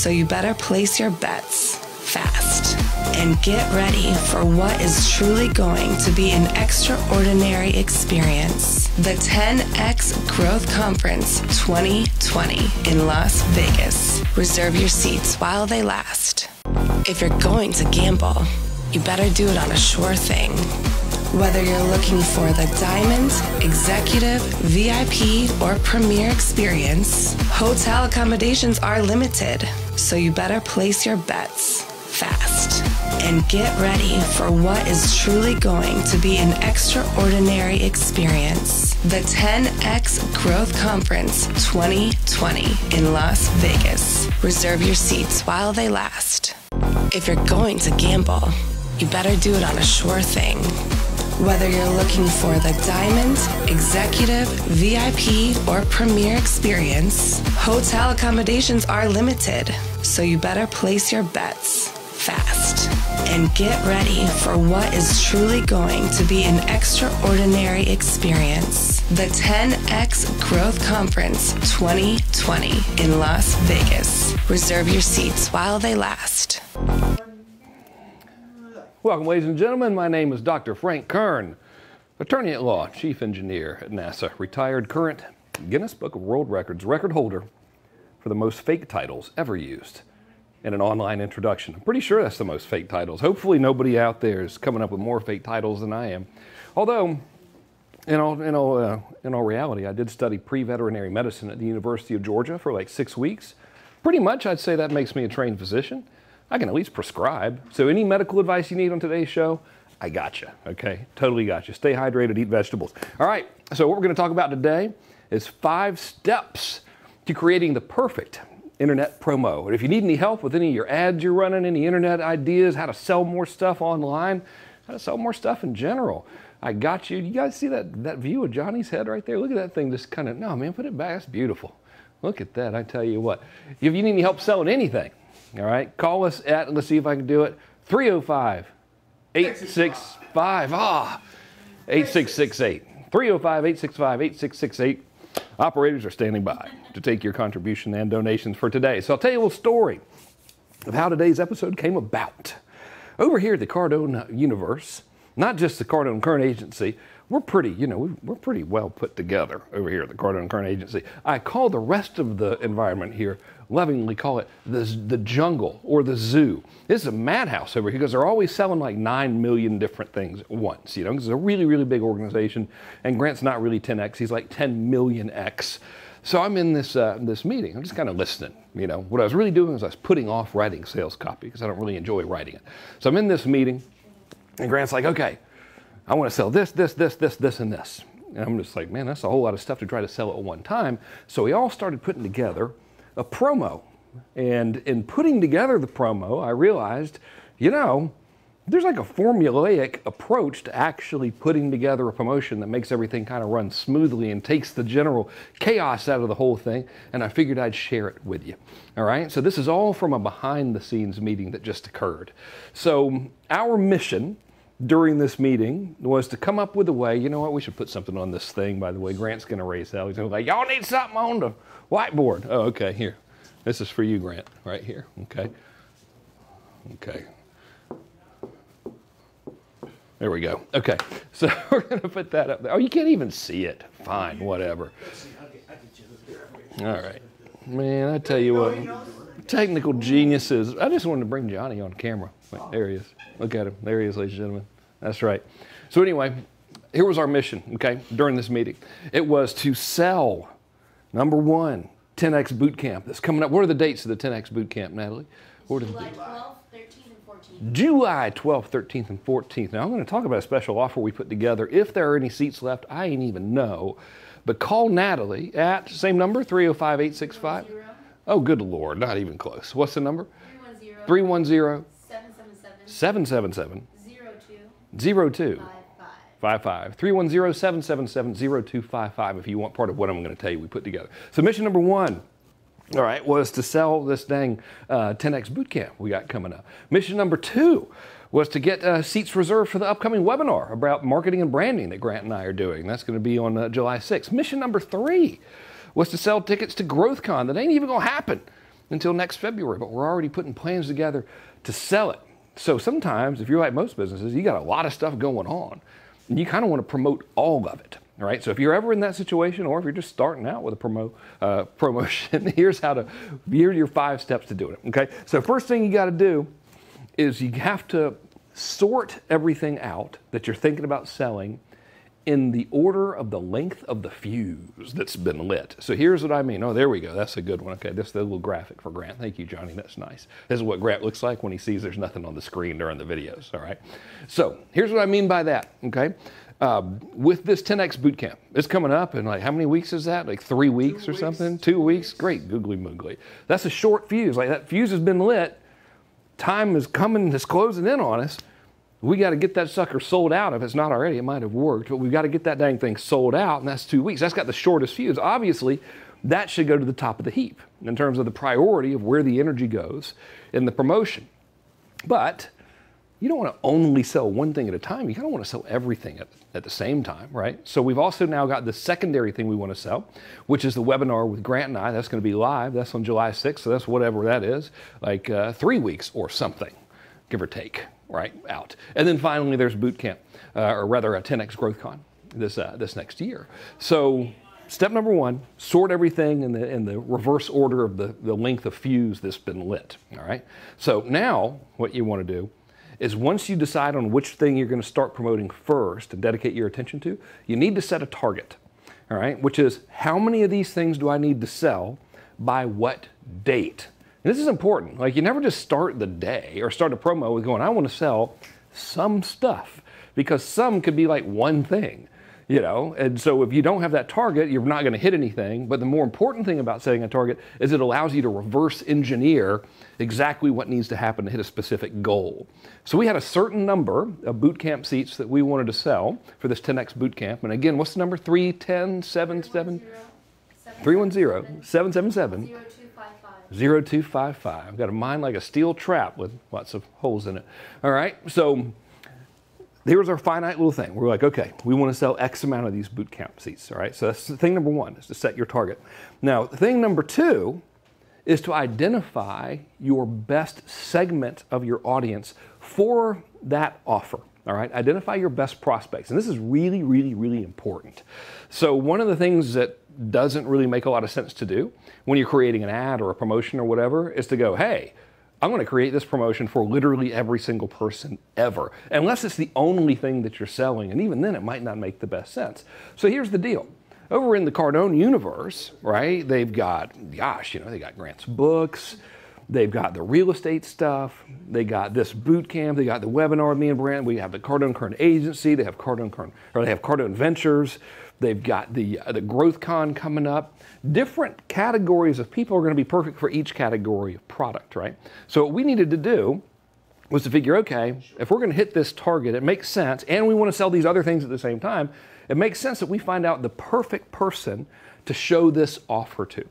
So you better place your bets fast and get ready for what is truly going to be an extraordinary experience. The 10X Growth Conference 2020 in Las Vegas. Reserve your seats while they last. If you're going to gamble, you better do it on a sure thing. Whether you're looking for the Diamond, Executive, VIP, or Premier experience, hotel accommodations are limited, so you better place your bets fast and get ready for what is truly going to be an extraordinary experience. The 10X Growth Conference 2020 in Las Vegas. Reserve your seats while they last. If you're going to gamble, you better do it on a sure thing. Whether you're looking for the Diamond, Executive, VIP, or Premier experience, hotel accommodations are limited, so you better place your bets fast and get ready for what is truly going to be an extraordinary experience. The 10X Growth Conference 2020 in Las Vegas. Reserve your seats while they last. Welcome, ladies and gentlemen. My name is Dr. Frank Kern, attorney at law, chief engineer at NASA, retired, current Guinness Book of World Records record holder for the most fake titles ever used in an online introduction. I'm pretty sure that's the most fake titles. Hopefully nobody out there is coming up with more fake titles than I am. Although, in all reality, I did study pre-veterinary medicine at the University of Georgia for like 6 weeks. Pretty much, I'd say that makes me a trained physician. I can at least prescribe. So any medical advice you need on today's show, I got you, okay? Totally got you. Stay hydrated, eat vegetables. All right, so what we're gonna talk about today is 5 steps to creating the perfect internet promo. And if you need any help with any of your ads you're running, any internet ideas, how to sell more stuff online, how to sell more stuff in general, I got you. You guys see that view of Johnny's head right there? Look at that thing just kind of, no man, put it back, that's beautiful. Look at that, I tell you what. If you need any help selling anything, all right, call us at, let's see if I can do it, 305-865-8668. 305-865-8668. Operators are standing by to take your contribution and donations for today. So I'll tell you a little story of how today's episode came about. Over here at the Cardone universe, not just the Cardone Kern Agency, we're pretty well put together over here at the Cardone Kern Agency. I call the rest of the environment here, lovingly call it the jungle or the zoo. This is a madhouse over here because they're always selling like 9 million different things at once, you know, because it's a really, really big organization, and Grant's not really 10X, he's like 10 million X. So I'm in this meeting, I'm just kind of listening, you know. What I was really doing was I was putting off writing sales copy because I don't really enjoy writing it. So I'm in this meeting, and Grant's like, okay, I want to sell this, and this. And I'm just like, man, that's a whole lot of stuff to try to sell at one time. So we all started putting together a promo. And in putting together the promo, I realized, you know, there's like a formulaic approach to actually putting together a promotion that makes everything kind of run smoothly and takes the general chaos out of the whole thing. And I figured I'd share it with you. All right. So this is all from a behind the scenes meeting that just occurred. So our mission during this meeting was to come up with a way, you know what, we should put something on this thing, by the way. Grant's going to raise hell. He's going to be like, y'all need something on the whiteboard. Oh, okay, here. This is for you, Grant, right here, okay? Okay. There we go. Okay, so we're going to put that up there. Oh, you can't even see it. Fine, whatever. All right. Man, I tell you what, technical geniuses. I just wanted to bring Johnny on camera. Wait, there he is. Look at him. There he is, ladies and gentlemen. That's right. So anyway, here was our mission, okay, during this meeting. It was to sell, number 1, 10X Boot Camp. That's coming up. What are the dates of the 10X Boot Camp, Natalie? What are the dates? July 12th, 13th, and 14th. Now, I'm going to talk about a special offer we put together. If there are any seats left, I ain't even know. But call Natalie at, same number, 305-865. Oh, good Lord, not even close. What's the number? 310. 777 02 55 310-777-0255 if you want part of what I'm going to tell you we put together. So mission number 1, all right, was to sell this dang 10X Bootcamp we got coming up. Mission number 2 was to get seats reserved for the upcoming webinar about marketing and branding that Grant and I are doing. That's going to be on July 6th. Mission number 3 was to sell tickets to GrowthCon that ain't even going to happen until next February, but we're already putting plans together to sell it. So sometimes, if you're like most businesses, you got a lot of stuff going on, and you kind of want to promote all of it. All right, so if you're ever in that situation, or if you're just starting out with a promotion, here are your 5 steps to doing it. Okay, so first thing you got to do is you have to sort everything out that you're thinking about selling in the order of the length of the fuse that's been lit. So here's what I mean. Oh, there we go. That's a good one. Okay, this is the little graphic for Grant. Thank you, Johnny. That's nice. This is what Grant looks like when he sees there's nothing on the screen during the videos. All right. So here's what I mean by that. Okay. With this 10X boot camp, it's coming up in like, how many weeks is that? Like 3 weeks or something? 2 weeks? Great, googly moogly. That's a short fuse. Like that fuse has been lit. Time is coming, it's closing in on us. We got to get that sucker sold out. If it's not already, it might have worked, but we've got to get that dang thing sold out, and that's 2 weeks. That's got the shortest fuse. Obviously, that should go to the top of the heap in terms of the priority of where the energy goes in the promotion. But you don't want to only sell one thing at a time. You kind of want to sell everything at the same time, right? So we've also now got the secondary thing we want to sell, which is the webinar with Grant and I. That's going to be live. That's on July 6th, so that's whatever that is, like 3 weeks or something, give or take. Right, out. And then finally there's boot camp, or rather a 10X Growth Con this next year. So step number 1, sort everything in the reverse order of the length of fuse that's been lit. All right. So now what you want to do is once you decide on which thing you're going to start promoting first and dedicate your attention to, you need to set a target. All right, which is how many of these things do I need to sell by what date? And this is important. Like, you never just start the day or start a promo with going, I want to sell some stuff, because some could be like one thing, you know? And so if you don't have that target, you're not going to hit anything. But the more important thing about setting a target is it allows you to reverse engineer exactly what needs to happen to hit a specific goal. So we had a certain number of boot camp seats that we wanted to sell for this 10X boot camp. And again, what's the number? 310-77? 310-777. 0255. I've got a mind like a steel trap with lots of holes in it. All right, so here's our finite little thing. We're like, okay, we want to sell X amount of these boot camp seats. All right, so that's thing number 1, is to set your target. Now, thing number 2 is to identify your best segment of your audience for that offer. All right, identify your best prospects. And this is really, really, really important. So one of the things that doesn't really make a lot of sense to do when you're creating an ad or a promotion or whatever is to go, hey, I'm going to create this promotion for literally every single person ever, unless it's the only thing that you're selling. And even then, it might not make the best sense. So here's the deal. Over in the Cardone universe, right, they've got, gosh, you know, they got Grant's books. They've got the real estate stuff. They got this boot camp. They got the webinar with me and Brent. We have the Cardone Current Agency. They have Cardone Ventures. They've got the Growth Con coming up. Different categories of people are going to be perfect for each category of product, right? So what we needed to do was to figure, okay, if we're going to hit this target, it makes sense, and we want to sell these other things at the same time, it makes sense that we find out the perfect person to show this offer to.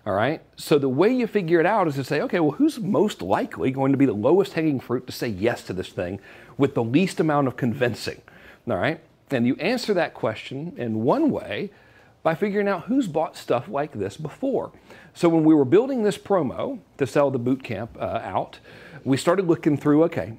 All right, so the way you figure it out is to say, okay, well, who's most likely going to be the lowest hanging fruit to say yes to this thing with the least amount of convincing? All right, and you answer that question in one way by figuring out who's bought stuff like this before. So when we were building this promo to sell the boot camp out, we started looking through, okay,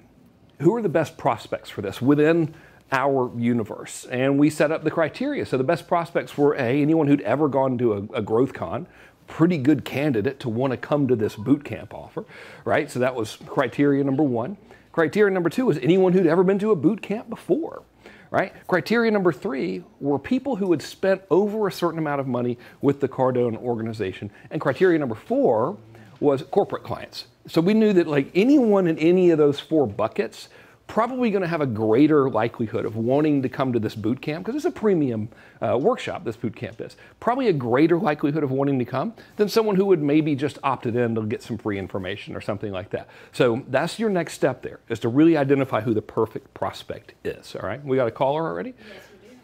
who are the best prospects for this within our universe? And we set up the criteria. So the best prospects were anyone who'd ever gone to a growth con, pretty good candidate to want to come to this boot camp offer, right? So that was criteria number 1. Criteria number 2 is anyone who'd ever been to a boot camp before, right? Criteria number 3 were people who had spent over a certain amount of money with the Cardone organization. And criteria number 4 was corporate clients. So we knew that like anyone in any of those 4 buckets probably going to have a greater likelihood of wanting to come to this boot camp, because it's a premium workshop, this boot camp is. Probably a greater likelihood of wanting to come than someone who would maybe just opted in to get some free information or something like that. So that's your next step there, is to really identify who the perfect prospect is, all right? We got a caller already? Yes, we do.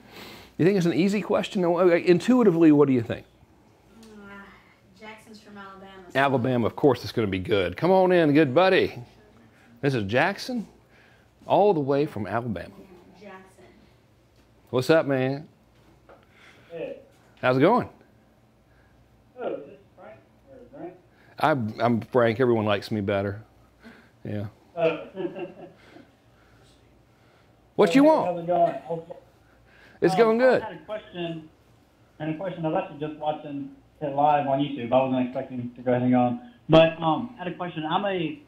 You think it's an easy question? Intuitively, what do you think? Jackson's from Alabama. Alabama, of course it's going to be good. Come on in, good buddy. This is Jackson? All the way from Alabama. Jackson. What's up, man? Hey. How's it going? Oh, is this Frank? Or Grant? I'm Frank. Everyone likes me better. Yeah. What you want? How's it going? It's going good. I had a question. I was actually just watching it live on YouTube. I wasn't expecting to go ahead and go on. But I had a question. I'm a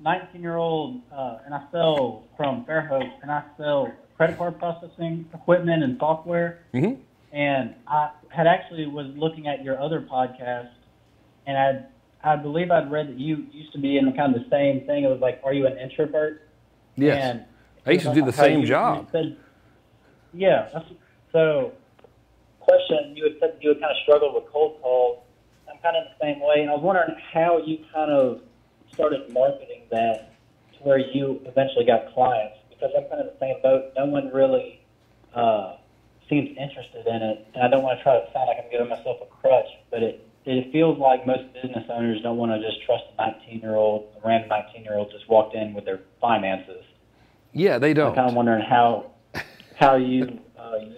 19-year-old, and I sell from Fairhope, and I sell credit card processing equipment and software. Mm-hmm. And I had actually was looking at your other podcast, and I believe I'd read that you used to be in kind of the same thing. It was like, are you an introvert? Yes. And I used to do the same job. Yeah. So, question, you had said you had kind of struggled with cold calls. I'm kind of the same way, and I was wondering how you kind of started marketing that to where you eventually got clients, because I'm kind of the same boat. No one really seems interested in it, and I don't want to try to sound like I'm giving myself a crutch, but it feels like most business owners don't want to just trust a random 19-year-old just walked in with their finances. Yeah, they don't. I'm kind of wondering how you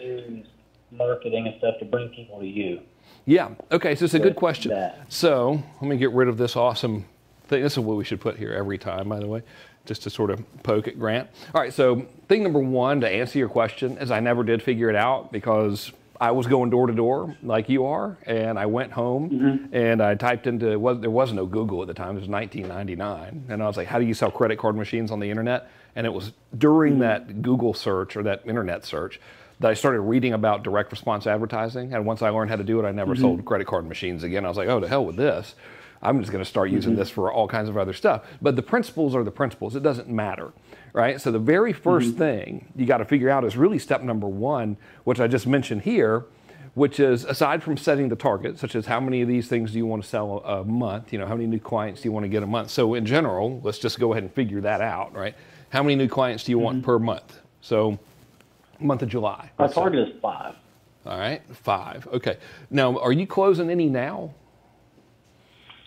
use marketing and stuff to bring people to you. Yeah. Okay. So it's a good question. That. So let me get rid of this awesome thing. This is what we should put here every time, by the way, just to sort of poke at Grant. All right. So thing number one to answer your question is I never did figure it out because I was going door to door like you are, and I went home and I typed into, there was no Google at the time. It was 1999. And I was like, how do you sell credit card machines on the internet? And it was during that Google search or that internet search that I started reading about direct response advertising. And once I learned how to do it, I never sold credit card machines again. I was like, oh, to hell with this. I'm just going to start using this for all kinds of other stuff. But the principles are the principles. It doesn't matter, right? So the very first thing you got to figure out is really step number one, which I just mentioned here, which is aside from setting the target, such as how many of these things do you want to sell a month? You know, how many new clients do you want to get a month? So in general, let's just go ahead and figure that out, right? How many new clients do you want per month? So month of July. Our target is 5. All right, 5. Okay. Now, are you closing any now?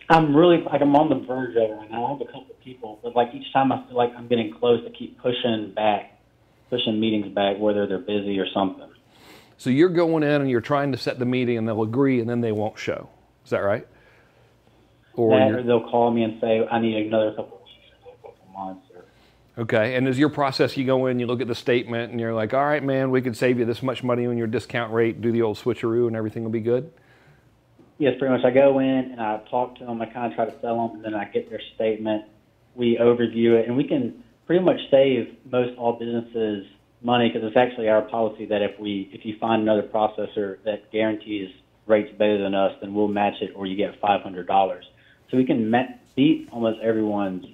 I'm on the verge of it right now. I have a couple of people, but like each time I feel like I'm getting close, to keep pushing meetings back, whether they're busy or something. So you're going in and you're trying to set the meeting and they'll agree and then they won't show. Is that right? Or they'll call me and say, I need another couple of weeks or a couple of months. Okay, and is your process, you go in, you look at the statement, and you're like, all right, man, we could save you this much money on your discount rate, do the old switcheroo, and everything will be good? Yes, pretty much. I go in, and I talk to them, I kind of try to sell them, and then I get their statement, we overview it, and we can pretty much save most all businesses money, because it's actually our policy that if you find another processor that guarantees rates better than us, then we'll match it, or you get $500. So we can beat almost everyone's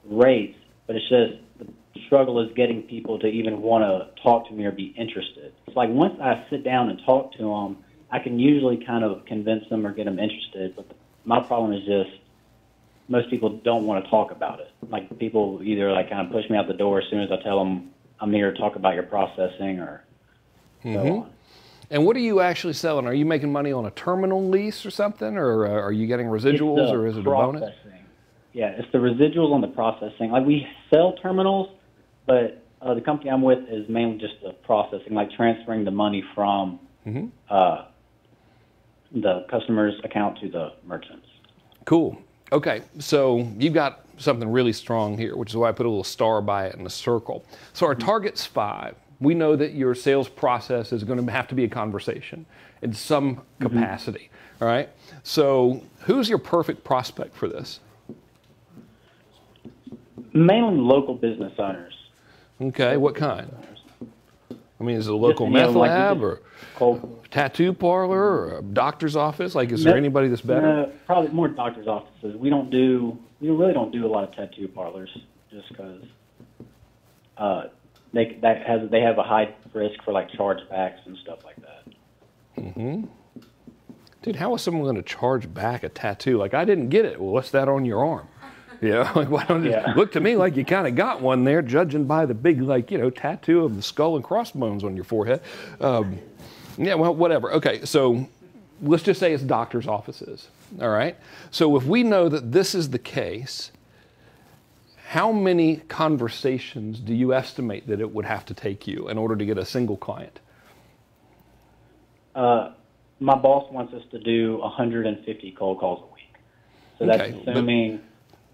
rates. But it's just the struggle is getting people to even want to talk to me or be interested. It's like once I sit down and talk to them, I can usually kind of convince them or get them interested. But my problem is just most people don't want to talk about it. Like people either like kind of push me out the door as soon as I tell them I'm here to talk about your processing or so on. And what are you actually selling? Are you making money on a terminal lease or something, or are you getting residuals, or is it a bonus? Yeah, it's the residuals on the processing. Like we sell terminals, but the company I'm with is mainly just the processing, like transferring the money from the customer's account to the merchants. Cool. Okay, so you've got something really strong here, which is why I put a little star by it in a circle. So our target's 5. We know that your sales process is going to have to be a conversation in some capacity. All right. So who's your perfect prospect for this? Mainly local business owners. Okay, what kind? I mean, is it a local meth lab or tattoo parlor or a doctor's office? Like, is there anybody that's better? No, probably more doctor's offices. We really don't do a lot of tattoo parlors just because they have a high risk for like chargebacks and stuff like that. Dude, how is someone going to charge back a tattoo? Like, I didn't get it. Well, what's that on your arm? Yeah, like why don't you look to me like you kind of got one there, judging by the big, like, tattoo of the skull and crossbones on your forehead. Yeah, well, whatever. Okay, so let's just say it's doctor's offices, all right? So if we know that this is the case, how many conversations do you estimate that it would have to take you in order to get a single client? My boss wants us to do 150 cold calls a week. So that's assuming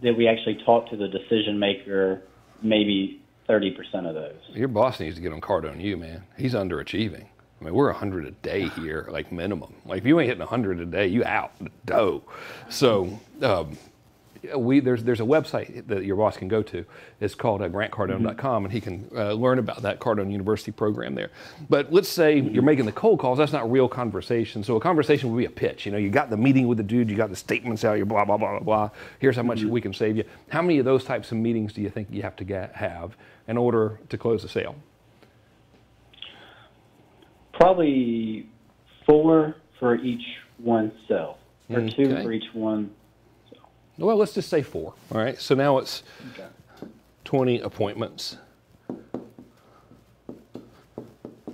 that we actually talk to the decision maker, maybe 30% of those. Your boss needs to get on Cardone U, man. He's underachieving. I mean, we're 100 a day here, like minimum. Like if you ain't hitting 100 a day, you out the dough. So there's a website that your boss can go to. It's called grantcardone.com, and he can learn about that Cardone University program there. But let's say you're making the cold calls. That's not real conversation. So a conversation would be a pitch. You know, you got the meeting with the dude, you got the statements out, you're blah, blah, blah, blah, blah. Here's how much we can save you. How many of those types of meetings do you think you have to have in order to close a sale? Probably 4 for each one sale, or 2 for each one. Well, let's just say 4, all right? So now it's 20 appointments.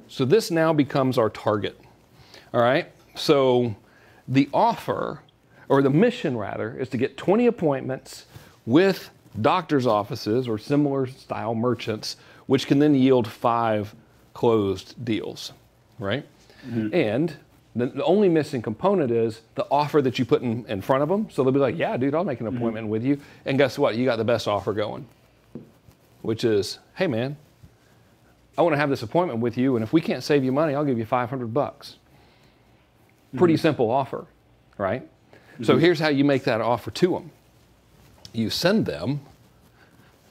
So this now becomes our target, all right? So the offer, or the mission rather, is to get 20 appointments with doctor's offices or similar style merchants, which can then yield 5 closed deals, right? And the only missing component is the offer that you put in front of them. So they'll be like, yeah, dude, I'll make an appointment with you. And guess what? You got the best offer going, which is, hey, man, I want to have this appointment with you. And if we can't save you money, I'll give you $500. Pretty simple offer, right? So here's how you make that offer to them. You send them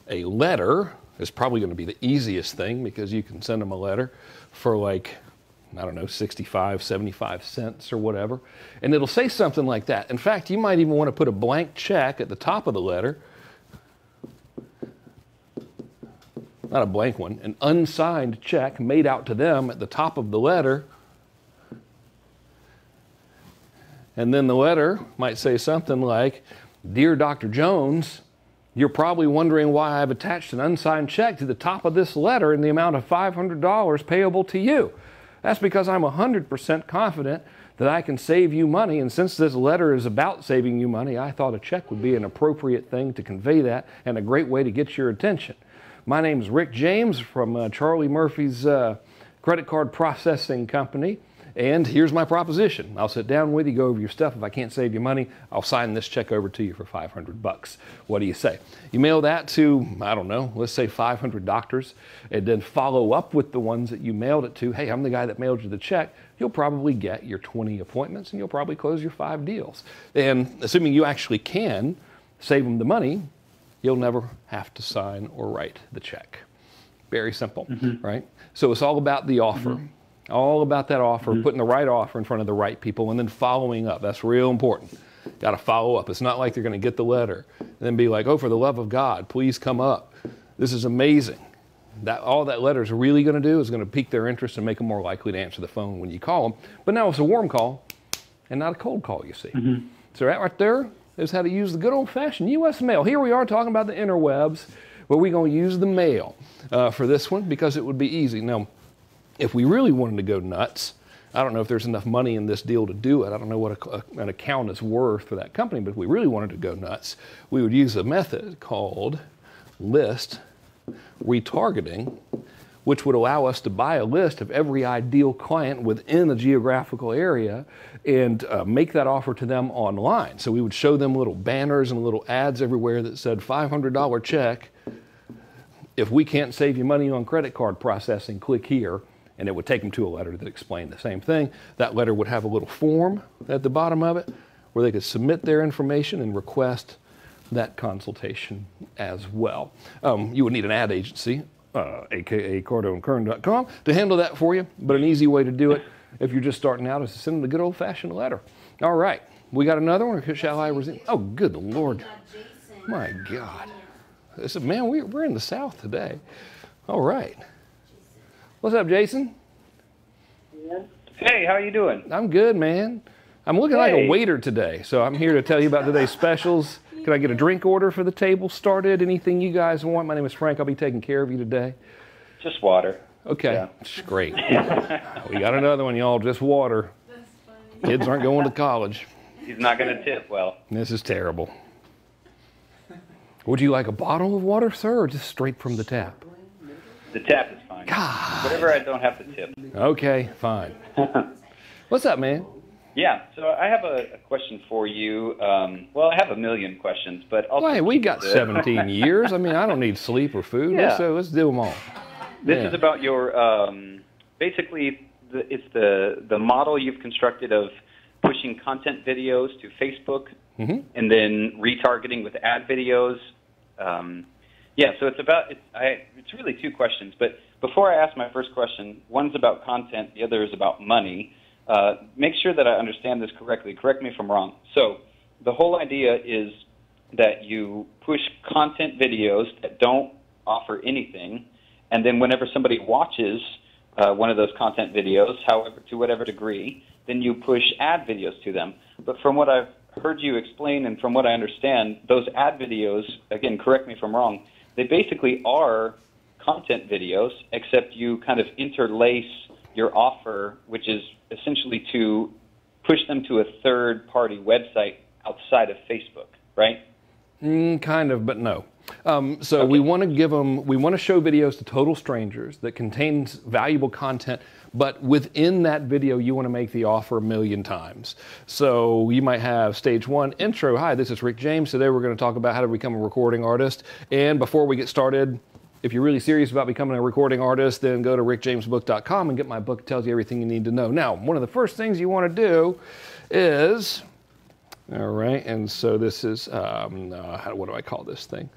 a letter. It's probably going to be the easiest thing because you can send them a letter for like, I don't know, 65, 75 cents or whatever. And it'll say something like that. In fact, you might even want to put a blank check at the top of the letter. Not a blank one, an unsigned check made out to them at the top of the letter. And then the letter might say something like, Dear Dr. Jones, you're probably wondering why I've attached an unsigned check to the top of this letter in the amount of $500 payable to you. That's because I'm 100% confident that I can save you money, and since this letter is about saving you money, I thought a check would be an appropriate thing to convey that and a great way to get your attention. My name is Rick James from Charlie Murphy's credit card processing company, and here's my proposition. I'll sit down with you, go over your stuff. If I can't save you money, I'll sign this check over to you for $500. What do you say? You mail that to, I don't know, let's say 500 doctors, and then follow up with the ones that you mailed it to. Hey, I'm the guy that mailed you the check. You'll probably get your 20 appointments, and you'll probably close your 5 deals. And assuming you actually can save them the money, you'll never have to sign or write the check. Very simple, right? So it's all about the offer. All about that offer, putting the right offer in front of the right people, and then following up. That's real important. Got to follow up. It's not like they're going to get the letter and then be like, oh, for the love of God, please come up. This is amazing. All that letter is really going to do is going to pique their interest and make them more likely to answer the phone when you call them. But now it's a warm call and not a cold call, you see. So that right there is how to use the good old-fashioned U.S. mail. Here we are talking about the interwebs, but we're going to use the mail for this one because it would be easy. Now, if we really wanted to go nuts, I don't know if there's enough money in this deal to do it. I don't know what an account is worth for that company, but if we really wanted to go nuts, we would use a method called list retargeting, which would allow us to buy a list of every ideal client within a geographical area and make that offer to them online. So we would show them little banners and little ads everywhere that said $500 check. If we can't save you money on credit card processing, click here. And it would take them to a letter that explained the same thing. That letter would have a little form at the bottom of it where they could submit their information and request that consultation as well. You would need an ad agency, aka CardoneKern.com, to handle that for you. But an easy way to do it if you're just starting out is to send them the good old-fashioned letter. All right, we got another one, or shall I resume? Oh, good Lord. My God. Man, we're in the South today. All right. What's up, Jason? Hey, how you doing? I'm good, man. I'm looking like a waiter today, so I'm here to tell you about today's specials. Can I get a drink order for the table started? Anything you guys want? My name is Frank. I'll be taking care of you today. Just water. Okay, yeah. Great. We got another one, y'all. Just water. That's funny. Kids aren't going to college. He's not going to tip well. This is terrible. Would you like a bottle of water, sir, or just straight from the tap? The tap is fine. God. Whatever I don't have to tip. Okay, fine. What's up, man? Yeah, so I have a question for you. Well, I have a million questions, but I'll Well, hey, we got 17 years. I mean, I don't need sleep or food. Yeah. Let's do them all. This is about your, basically, it's the model you've constructed of pushing content videos to Facebook and then retargeting with ad videos. Yeah, so it's really two questions. But before I ask my first question, one's about content, the other is about money. Make sure that I understand this correctly. Correct me if I'm wrong. So the whole idea is that you push content videos that don't offer anything, and then whenever somebody watches one of those content videos, however, to whatever degree, then you push ad videos to them. But from what I've heard you explain and from what I understand, those ad videos, again, correct me if I'm wrong, they basically are content videos, except you kind of interlace your offer, which is essentially to push them to a third-party website outside of Facebook, right? Kind of, but no. So we want to show videos to total strangers that contains valuable content, but within that video, you want to make the offer 1 million times. So you might have stage 1 intro. Hi, this is Rick James. Today we're going to talk about how to become a recording artist. And before we get started, if you're really serious about becoming a recording artist, then go to rickjamesbook.com and get my book. It tells you everything you need to know. Now, one of the first things you want to do is, all right, and so this is, what do I call this thing?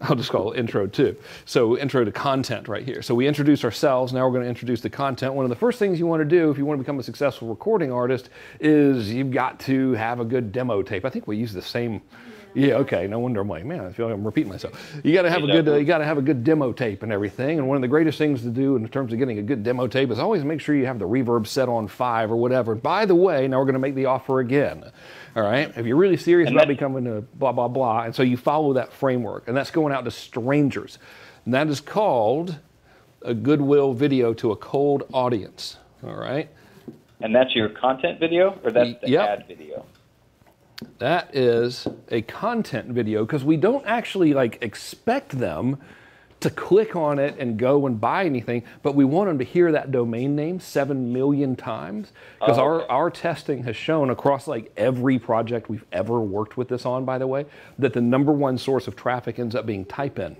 I'll just call it intro 2. So intro to content right here. So we introduce ourselves. Now we're going to introduce the content. One of the first things you want to do if you want to become a successful recording artist is you've got to have a good demo tape. I think we use the same. Yeah, okay. No wonder I'm like, man, I feel like I'm repeating myself. You got to have a good demo tape and everything. And one of the greatest things to do in terms of getting a good demo tape is always make sure you have the reverb set on 5 or whatever. By the way, now we're going to make the offer again. All right. If you're really serious about becoming a blah blah blah, and so you follow that framework, and that's going out to strangers, and that is called a goodwill video to a cold audience. All right. And that's your content video, or that's the ad video? That is a content video because we don't actually expect them to click on it and go and buy anything, but we want them to hear that domain name 7 million times because our testing has shown across every project we've ever worked with this on, by the way, that the #1 source of traffic ends up being type in,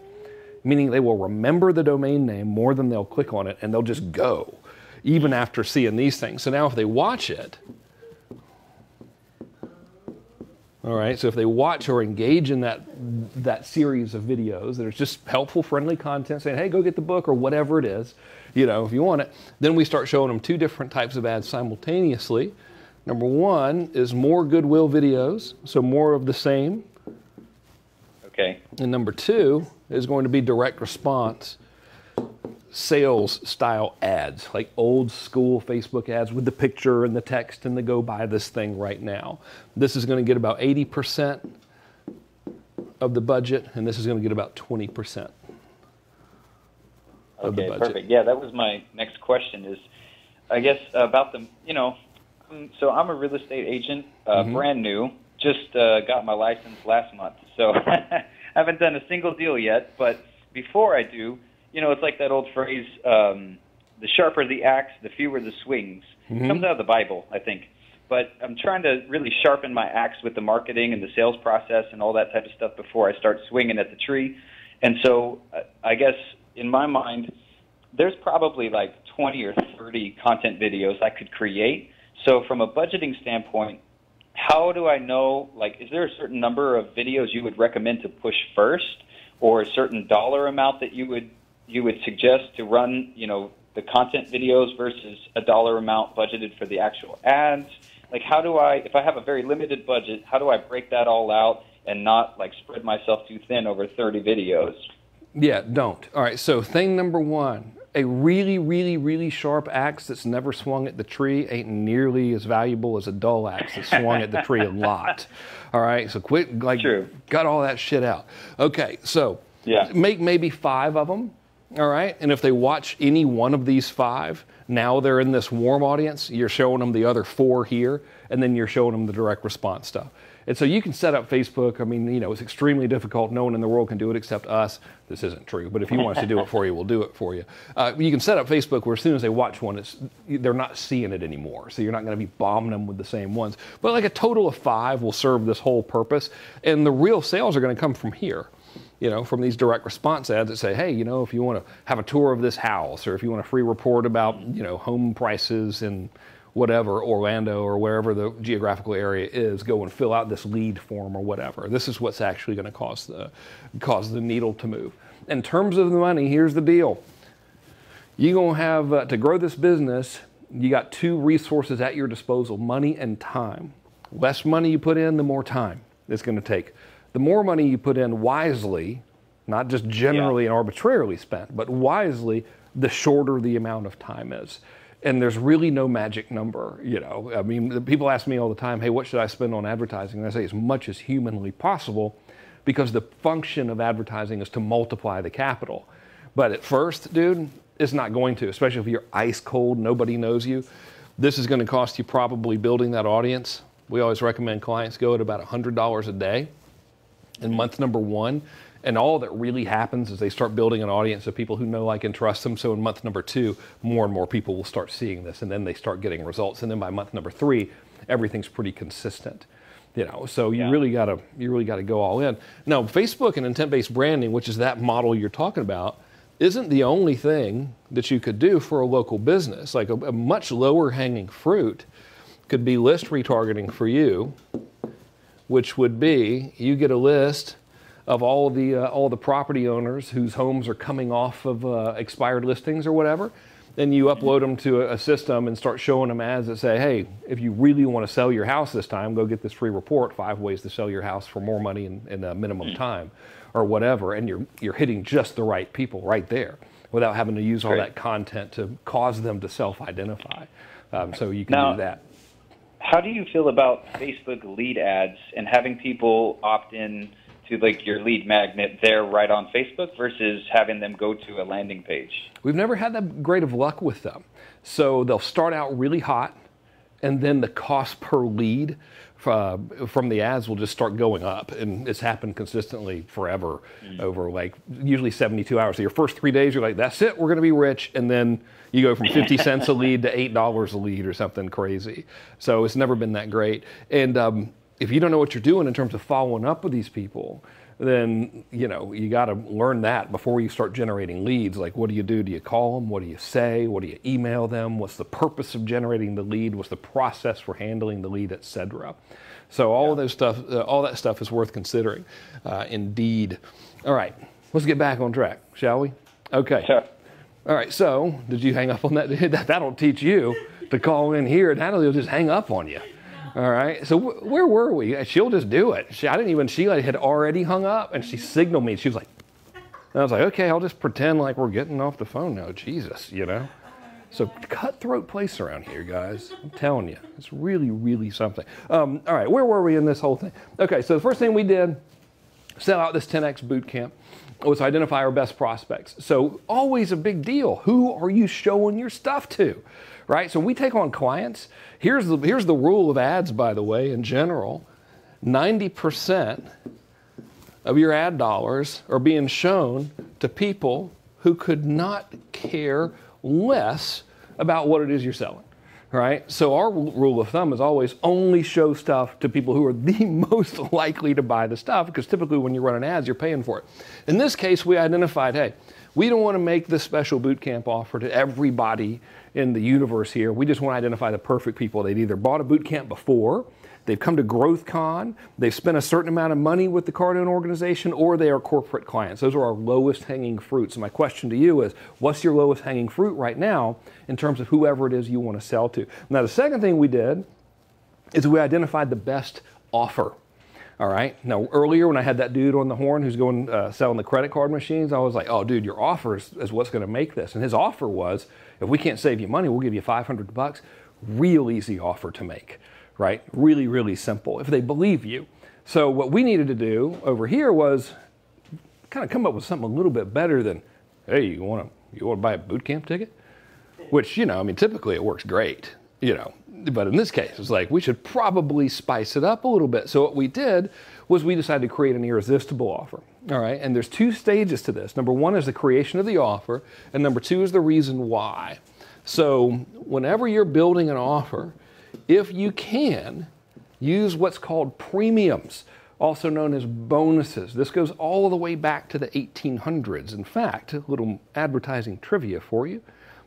meaning they will remember the domain name more than they'll click on it, and they'll just go even after seeing these things. So now if they watch it, all right, so if they watch or engage in that series of videos that are just helpful, friendly content, saying, hey, go get the book or whatever it is, if you want it, then we start showing them 2 different types of ads simultaneously. Number 1 is more goodwill videos, so more of the same. Okay. And number 2 is going to be direct response sales style ads, like old school Facebook ads with the picture and the text and the go buy this thing right now. This is going to get about 80% of the budget, and this is going to get about 20% of the budget. Perfect. Yeah, that was my next question is, I guess, about the, so I'm a real estate agent, brand new, just got my license last month. So I haven't done a single deal yet, but before I do, it's like that old phrase, the sharper the axe, the fewer the swings. It comes out of the Bible, I think. But I'm trying to really sharpen my axe with the marketing and the sales process and all that type of stuff before I start swinging at the tree. And so I guess in my mind, there's probably 20 or 30 content videos I could create. So from a budgeting standpoint, how do I know, is there a certain number of videos you would recommend to push first, or a certain dollar amount that you would suggest to run, the content videos versus a dollar amount budgeted for the actual ads? How do I, if I have a very limited budget, how do I break that all out and not spread myself too thin over 30 videos? Yeah, don't. All right, so thing number 1, a really, really, really sharp axe that's never swung at the tree ain't nearly as valuable as a dull axe that's swung at the tree a lot. All right, so quit, got all that shit out. Okay, so make maybe 5 of them. All right, and if they watch any one of these 5, now they're in this warm audience, you're showing them the other 4 here, and then you're showing them the direct response stuff. And so you can set up Facebook. I mean, it's extremely difficult. No one in the world can do it except us. This isn't true, but if you want us to do it for you, we'll do it for you. You can set up Facebook where as soon as they watch one, they're not seeing it anymore. So you're not going to be bombing them with the same ones. But like a total of 5 will serve this whole purpose. And the real sales are going to come from here. From these direct response ads that say, hey, if you want to have a tour of this house, or if you want a free report about, home prices in whatever, Orlando or wherever the geographical area is, go and fill out this lead form or whatever. This is what's actually going to cause the needle to move. In terms of the money, here's the deal. You're going to have, to grow this business, you got 2 resources at your disposal, money and time. Less money you put in, the more time it's going to take. The more money you put in wisely, not just generally and arbitrarily spent, but wisely, the shorter the amount of time is. And there's really no magic number, I mean, people ask me all the time, hey, what should I spend on advertising? And I say as much as humanly possible, because the function of advertising is to multiply the capital. But at first, dude, it's not going to, especially if you're ice cold, nobody knows you. This is going to cost you probably building that audience. We always recommend clients go at about $100 a day. In month number 1, and all that really happens is they start building an audience of people who know, like, and trust them. So in month number 2, more and more people will start seeing this, and then they start getting results. And then by month number 3, everything's pretty consistent. So you really gotta go all in. Now, Facebook and intent-based branding, which is that model you're talking about, isn't the only thing that you could do for a local business. Like a much lower hanging fruit could be list retargeting for you, which would be you get a list of all the property owners whose homes are coming off of expired listings or whatever. Then you upload them to a system and start showing them ads that say, hey, if you really want to sell your house this time, go get this free report, 5 ways to sell your house for more money in a minimum time or whatever. And you're hitting just the right people right there without having to use all that content to cause them to self-identify. So you can do that. How do you feel about Facebook lead ads and having people opt in to like your lead magnet there right on Facebook versus having them go to a landing page? We've never had that great of luck with them. So they'll start out really hot, and then the cost per lead from the ads will just start going up. And it's happened consistently forever over like usually 72 hours. So your first 3 days, you're like, that's it, we're going to be rich. And then you go from 50 cents a lead to $8 a lead or something crazy. So it's never been that great. And if you don't know what you're doing in terms of following up with these people, then, you got to learn that before you start generating leads. Like, what do you do? Do you call them? What do you say? What do you email them? What's the purpose of generating the lead? What's the process for handling the lead, etc.? So all of those stuff, all that stuff is worth considering, indeed. All right, let's get back on track, shall we? Okay. Sure. All right, so did you hang up on that? That'll teach you to call in here. Natalie will just hang up on you. All right, so where were we? She'll just do it. Sheila had already hung up, and she signaled me. She was like, and I was like, okay, I'll just pretend like we're getting off the phone now. Jesus, So cutthroat place around here, guys. I'm telling you, it's really, really something. All right, where were we in this whole thing? Okay, so the first thing we did, sell out this 10X boot camp, was identify our best prospects. So always a big deal. Who are you showing your stuff to? Right? So we take on clients. Here's the rule of ads, by the way, in general. 90% of your ad dollars are being shown to people who could not care less about what it is you're selling. Right? So our rule of thumb is always only show stuff to people who are the most likely to buy the stuff, because typically when you're running ads, you're paying for it. In this case, we identified, hey, we don't want to make this special boot camp offer to everybody in the universe here. We just want to identify the perfect people. They've either bought a boot camp before, they've come to GrowthCon, they've spent a certain amount of money with the Cardone organization, or they are corporate clients. Those are our lowest hanging fruits. So my question to you is, what's your lowest hanging fruit right now in terms of whoever it is you want to sell to? Now, the second thing we did is we identified the best offer. All right. Now, earlier when I had that dude on the horn who's going selling the credit card machines, I was like, oh, dude, your offer is what's going to make this. And his offer was, if we can't save you money, we'll give you $500. Real easy offer to make, right? Really, really simple if they believe you. So what we needed to do over here was kind of come up with something a little bit better than, hey, you want to buy a boot camp ticket? Which, typically it works great. But in this case, it's like we should probably spice it up a little bit. So what we did was we decided to create an irresistible offer. All right, and there's 2 stages to this. Number 1 is the creation of the offer, and number 2 is the reason why. So whenever you're building an offer, if you can, use what's called premiums, also known as bonuses. This goes all the way back to the 1800s. In fact, a little advertising trivia for you.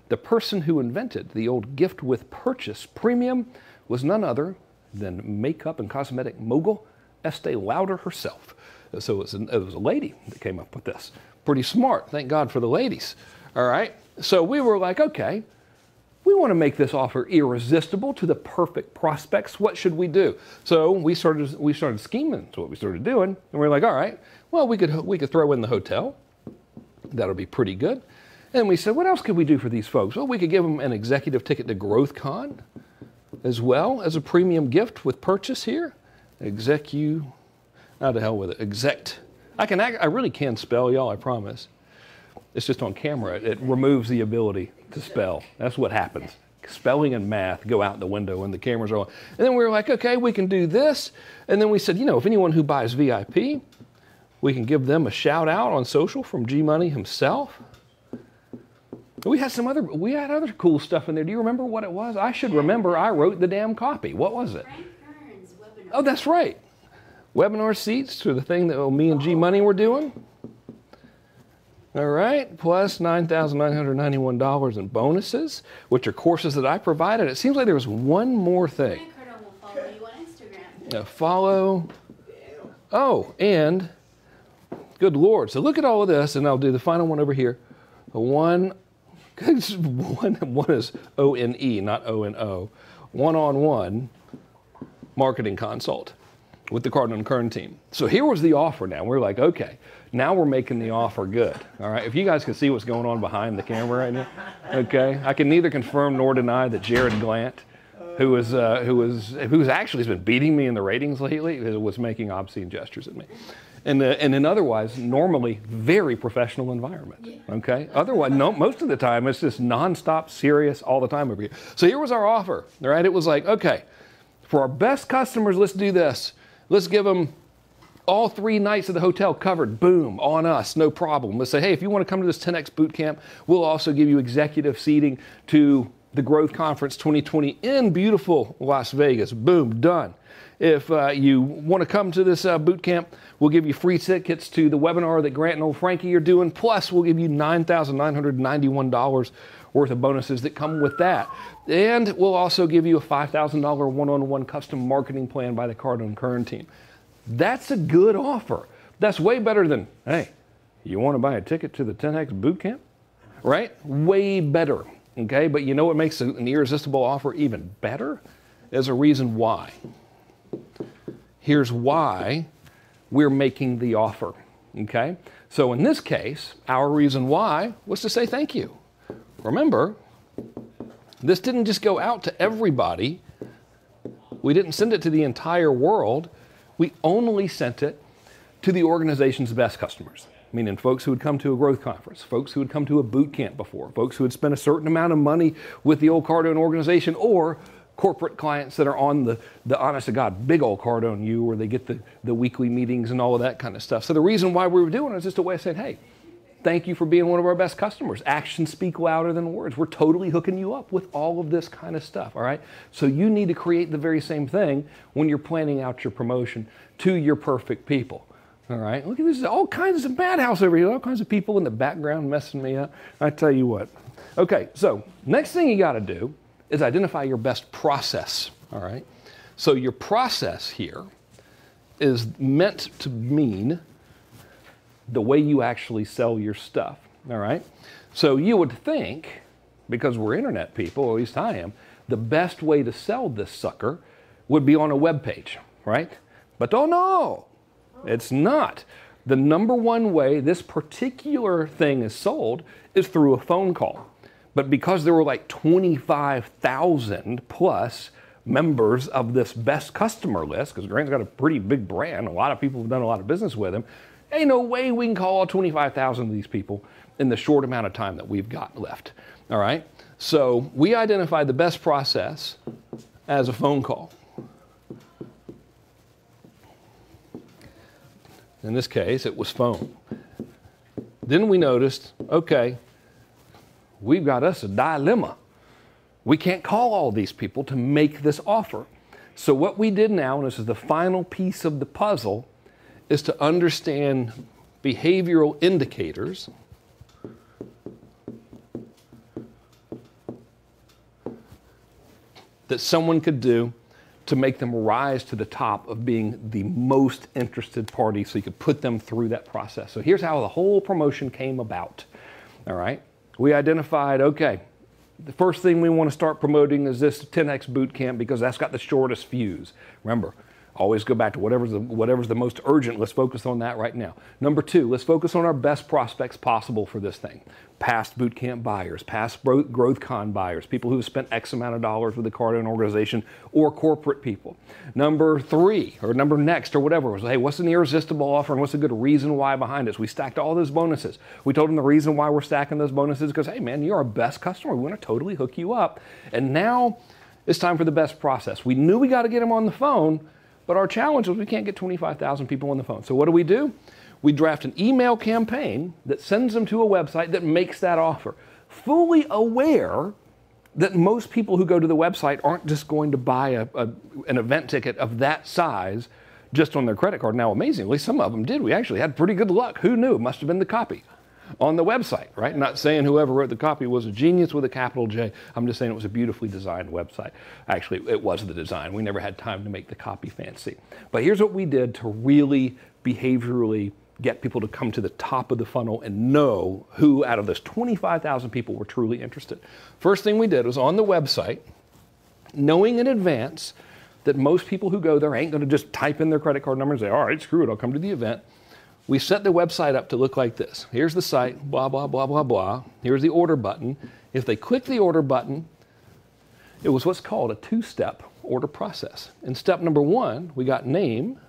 The person who invented the old gift with purchase premium was none other than makeup and cosmetic mogul Estee Lauder herself. So it was a lady that came up with this. Pretty smart, thank God for the ladies. All right, so we were like, okay, we want to make this offer irresistible to the perfect prospects. What should we do? So we started scheming. That's what we started doing, and we're like, all right, well, we could throw in the hotel. That'll be pretty good. And we said, what else could we do for these folks? Well, we could give them an executive ticket to GrowthCon as well as a premium gift with purchase here. How the hell with it? I really can spell, y'all, I promise. It's just on camera. It removes the ability to spell. That's what happens. Spelling and math go out the window when the cameras are on. And then we were like, okay, we can do this. And then we said, if anyone who buys VIP, we can give them a shout out on social from G Money himself. We had other cool stuff in there. Do you remember what it was? I should remember. I wrote the damn copy. What was it? Frank Kern's webinar. Oh, that's right. Webinar seats to the thing that me and G Money were doing. All right, plus $9,991 in bonuses, which are courses that I provided. It seems like there was one more thing. Frank Kern will follow you on Instagram. Follow. Oh, and good Lord. So look at all of this, and I'll do the final one over here. One is O-N-E, not O-N-O. One-on-one marketing consult with the Cardinal and Kern team. So here was the offer now. We're like, okay, now we're making the offer good. All right, if you guys can see what's going on behind the camera right now, okay, I can neither confirm nor deny that Jared Glant, who's actually been beating me in the ratings lately, was making obscene gestures at me. And in otherwise normally very professional environment, okay? Otherwise, most of the time it's just nonstop serious all the time over here. So here was our offer, all right? It was like, okay, for our best customers, let's do this. Let's give them all 3 nights of the hotel covered, boom, on us, no problem. Let's say, hey, if you want to come to this 10X boot camp, we'll also give you executive seating to the Growth Conference 2020 in beautiful Las Vegas. Boom, done. If you want to come to this boot camp, we'll give you free tickets to the webinar that Grant and old Frankie are doing. Plus, we'll give you $9,991 worth of bonuses that come with that. And we'll also give you a $5,000 one-on-one custom marketing plan by the Cardinal and Kern team. That's a good offer. That's way better than, hey, you want to buy a ticket to the 10X boot camp? Right? Way better. Okay, but you know what makes an irresistible offer even better? There's a reason why. Here's why we're making the offer. Okay, so in this case, our reason why was to say thank you. Remember, this didn't just go out to everybody. We didn't send it to the entire world. We only sent it to the organization's best customers. Meaning folks who would come to a growth conference, folks who would come to a boot camp before, folks who had spent a certain amount of money with the old Cardone organization, or corporate clients that are on the honest to God, big old Cardone U, where they get the weekly meetings and all of that kind of stuff. So the reason why we were doing it is just a way of saying, hey, thank you for being one of our best customers. Actions speak louder than words. We're totally hooking you up with all of this kind of stuff, all right? So you need to create the very same thing when you're planning out your promotion to your perfect people. All right, look at this, all kinds of madhouse over here, all kinds of people in the background messing me up. I tell you what. Okay, so next thing you got to do is identify your best process, all right? So your process here is meant to mean the way you actually sell your stuff, all right? So you would think, because we're internet people, at least I am, the best way to sell this sucker would be on a web page, right? But oh no! It's not. The number one way this particular thing is sold is through a phone call. But because there were like 25,000 plus members of this best customer list, because Grant's got a pretty big brand, a lot of people have done a lot of business with him, ain't no way we can call all 25,000 of these people in the short amount of time that we've got left. All right? So we identified the best process as a phone call. In this case, it was phone. Then we noticed, okay, we've got us a dilemma. We can't call all these people to make this offer. So what we did now, and this is the final piece of the puzzle, is to understand behavioral indicators that someone could do to make them rise to the top of being the most interested party so you could put them through that process. So here's how the whole promotion came about. All right. We identified, okay, the first thing we want to start promoting is this 10X boot camp because that's got the shortest fuse. Remember, always go back to whatever's the most urgent. Let's focus on that right now. Number two, let's focus on our best prospects possible for this thing. Past boot camp buyers, past growth con buyers, people who have spent X amount of dollars with the Cardone organization or corporate people. Number three, or number next, or whatever, was, hey, what's an irresistible offer and what's a good reason why behind it? So we stacked all those bonuses. We told them the reason why we're stacking those bonuses because, hey, man, you're our best customer. We want to totally hook you up. And now it's time for the best process. We knew we got to get them on the phone, but our challenge was we can't get 25,000 people on the phone. So what do? We draft an email campaign that sends them to a website that makes that offer, fully aware that most people who go to the website aren't just going to buy an event ticket of that size just on their credit card. Now, amazingly, some of them did. We actually had pretty good luck. Who knew? It must have been the copy on the website, right? Not saying whoever wrote the copy was a genius with a capital J. I'm just saying it was a beautifully designed website. Actually, it was the design. We never had time to make the copy fancy. But here's what we did to really behaviorally get people to come to the top of the funnel and know who out of those 25,000 people were truly interested. First thing we did was on the website, knowing in advance that most people who go there ain't going to just type in their credit card number and say, all right, screw it, I'll come to the event. We set the website up to look like this. Here's the site, blah, blah, blah, blah, blah. Here's the order button. If they click the order button, it was what's called a two-step order process. In step number one, we got name.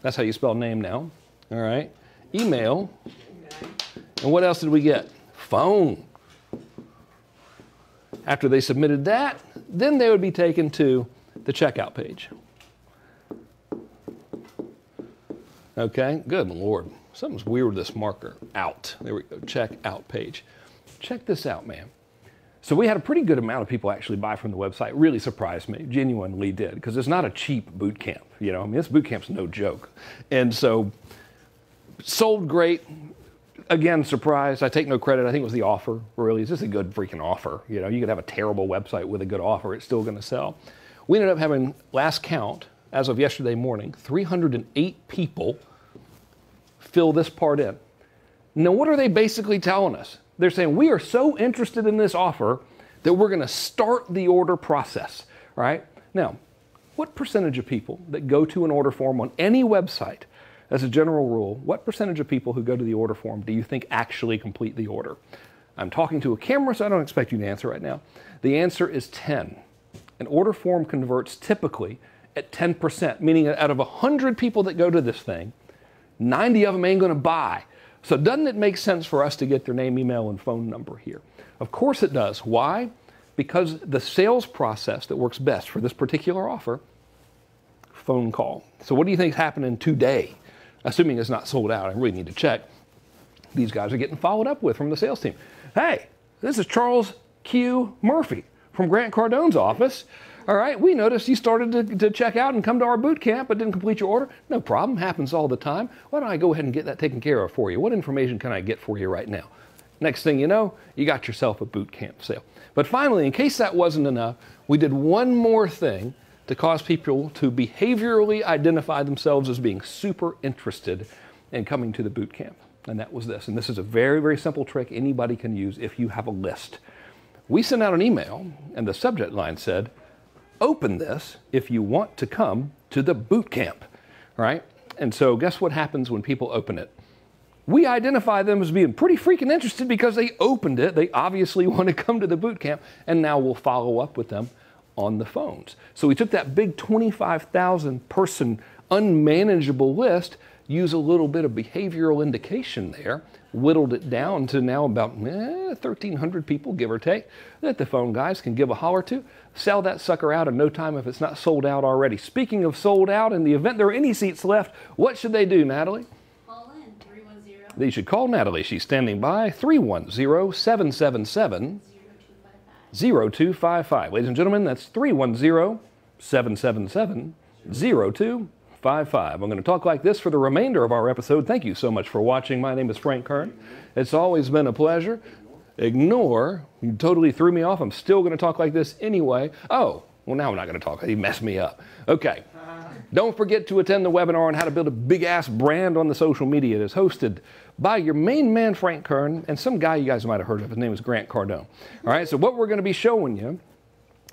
That's how you spell name now. All right. Email. And what else did we get? Phone. After they submitted that, then they would be taken to the checkout page. Okay, good Lord. Something's weird with this marker. Out. There we go. Check out page. Check this out, man. So we had a pretty good amount of people actually buy from the website. Really surprised me. Genuinely did. Because it's not a cheap boot camp. You know, I mean, this boot camp's no joke. And so sold great. Again, surprised. I take no credit. I think it was the offer. Really, it's just a good freaking offer. You know, you could have a terrible website with a good offer. It's still going to sell. We ended up having, last count, as of yesterday morning, 308 people fill this part in. Now, what are they basically telling us? They're saying, we are so interested in this offer that we're going to start the order process, right? Now, what percentage of people that go to an order form on any website, as a general rule, what percentage of people who go to the order form do you think actually complete the order? I'm talking to a camera, so I don't expect you to answer right now. The answer is 10. An order form converts typically at 10%, meaning out of 100 people that go to this thing, 90 of them ain't going to buy. So doesn't it make sense for us to get their name, email, and phone number here? Of course it does. Why? Because the sales process that works best for this particular offer, phone call. So what do you think is happening today? Assuming it's not sold out, I really need to check. These guys are getting followed up with from the sales team. Hey, this is Charles Q. Murphy from Grant Cardone's office. All right, we noticed you started to check out and come to our boot camp but didn't complete your order. No problem, happens all the time. Why don't I go ahead and get that taken care of for you? What information can I get for you right now? Next thing you know, you got yourself a boot camp sale. But finally, in case that wasn't enough, we did one more thing to cause people to behaviorally identify themselves as being super interested in coming to the boot camp. And that was this. And this is a very, very simple trick anybody can use if you have a list. We sent out an email and the subject line said, open this if you want to come to the boot camp, right? And so guess what happens when people open it? We identify them as being pretty freaking interested because they opened it. They obviously want to come to the boot camp, and now we'll follow up with them on the phones. So we took that big 25,000 person unmanageable list, use a little bit of behavioral indication there, whittled it down to now about 1,300 people, give or take, that the phone guys can give a holler to, sell that sucker out in no time if it's not sold out already. Speaking of sold out, in the event there are any seats left, what should they do, Natalie? Call in 310. They should call Natalie. She's standing by, 310-777-0255. Ladies and gentlemen, that's 310-777-0255. I'm going to talk like this for the remainder of our episode. Thank you so much for watching. My name is Frank Kern. It's always been a pleasure. Ignore, you totally threw me off. I'm still going to talk like this anyway. Oh, well, now I'm not going to talk. He messed me up. Okay. Don't forget to attend the webinar on how to build a big-ass brand on the social media. It is hosted by your main man, Frank Kern, and some guy you guys might have heard of. His name is Grant Cardone. All right, so what we're going to be showing you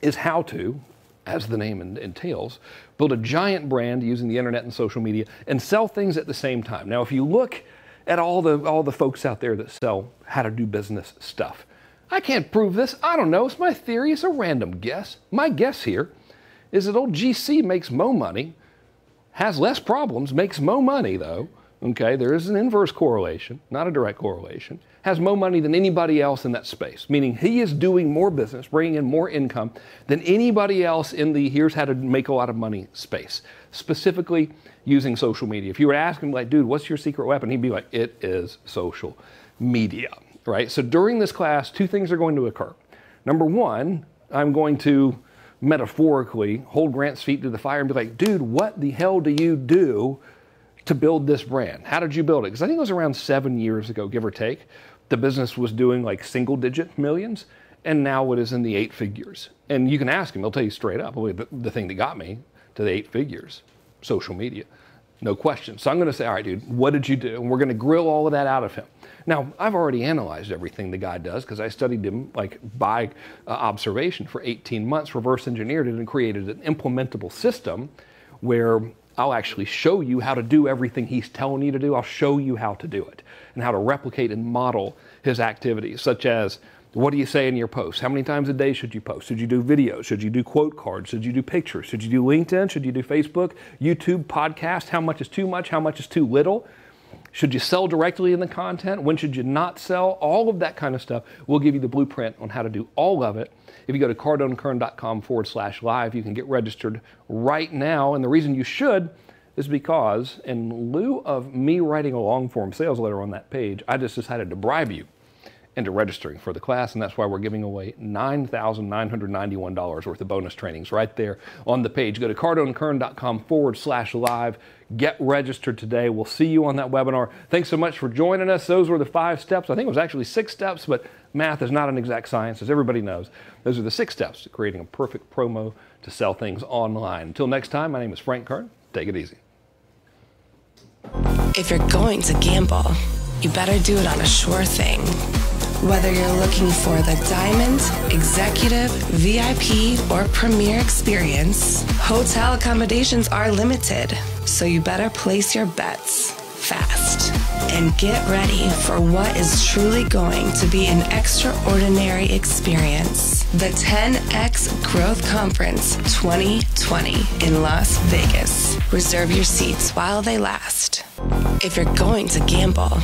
is how to, as the name entails, build a giant brand using the internet and social media and sell things at the same time. Now, if you look at all the folks out there that sell how to do business stuff, I can't prove this. I don't know. It's my theory. It's a random guess. My guess here is that old GC makes mo money, has less problems, makes mo money though. Okay, there is an inverse correlation, not a direct correlation, has more money than anybody else in that space, meaning he is doing more business, bringing in more income than anybody else in the here's how to make a lot of money space, specifically using social media. If you were to ask him, like, dude, what's your secret weapon? He'd be like, it is social media, right? So during this class, two things are going to occur. Number one, I'm going to metaphorically hold Grant's feet to the fire and be like, dude, what the hell do you do to build this brand? How did you build it? Because I think it was around 7 years ago, give or take, the business was doing like single-digit millions, and now it is in the 8 figures. And you can ask him, he'll tell you straight up, the thing that got me to the 8 figures, social media, no question. So I'm going to say, all right, dude, what did you do? And we're going to grill all of that out of him. Now, I've already analyzed everything the guy does because I studied him like by observation for 18 months, reverse engineered it, and created an implementable system where I'll actually show you how to do everything he's telling you to do. I'll show you how to do it and how to replicate and model his activities, such as, what do you say in your posts? How many times a day should you post? Should you do videos? Should you do quote cards? Should you do pictures? Should you do LinkedIn? Should you do Facebook, YouTube, podcast? How much is too much? How much is too little? Should you sell directly in the content? When should you not sell? All of that kind of stuff. We'll give you the blueprint on how to do all of it. If you go to cardonekern.com/live, you can get registered right now. And the reason you should is because in lieu of me writing a long form sales letter on that page, I just decided to bribe you into registering for the class, and that's why we're giving away $9,991 worth of bonus trainings right there on the page. Go to cardonekern.com/live. Get registered today. We'll see you on that webinar. Thanks so much for joining us. Those were the 5 steps. I think it was actually 6 steps, but math is not an exact science, as everybody knows. Those are the 6 steps to creating a perfect promo to sell things online. Until next time, my name is Frank Kern. Take it easy. If you're going to gamble, you better do it on a sure thing. Whether you're looking for the diamond, executive, VIP, or premier experience, hotel accommodations are limited, so you better place your bets fast and get ready for what is truly going to be an extraordinary experience. The 10X Growth Conference 2020 in Las Vegas. Reserve your seats while they last. If you're going to gamble,